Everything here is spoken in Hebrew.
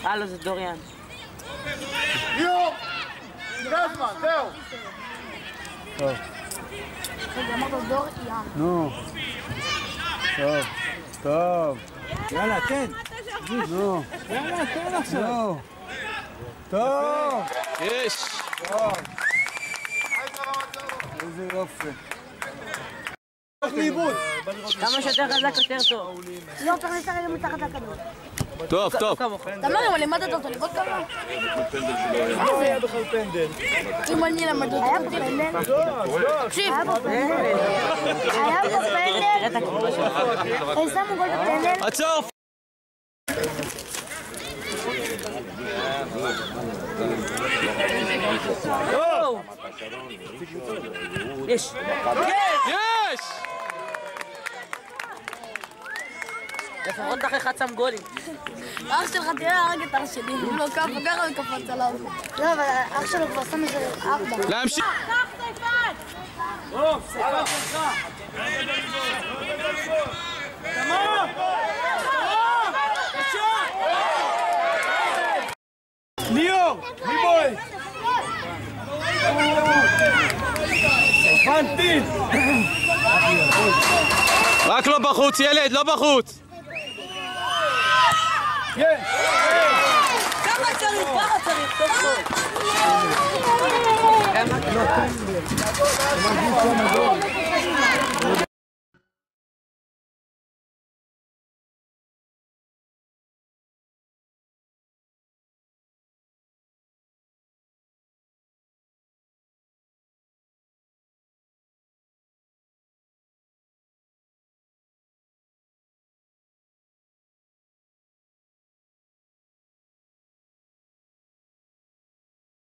הלו, זה דוריאן. ליאור! זה הזמן, זהו! טוב. רגע, אמרת דוריאן. נו. טוב, טוב. יאללה, תן. נו. יאללה, תן עכשיו. טוב. יש. טוב. איזה יופי. כמה שיותר חזק יותר טוב. לא, צריך לשחק מתחת לכדור. טוב, טוב. תמר, אבל לימדת אותו לבעוט כמה? לא היה בכלל פנדל. אם אני למד אותו. היה פה פנדל? תקשיב. היה פה פנדל? הם שמו גול בפנדל? עצור! יש! יש! לפחות אחרי אחד שם גולים. אח שלך תראה הרג את אח שלי. הוא לא ככה וככה וקפץ עליו. לא, אבל אח שלו כבר שם איזה 4. להמשיך! קח סייפן! טוב, סייפן שלך! תמר! ליאור! מי בועט? סייפן טיל! רק לא בחוץ, ילד, לא בחוץ! יש! כמה צריך, טוב טוב.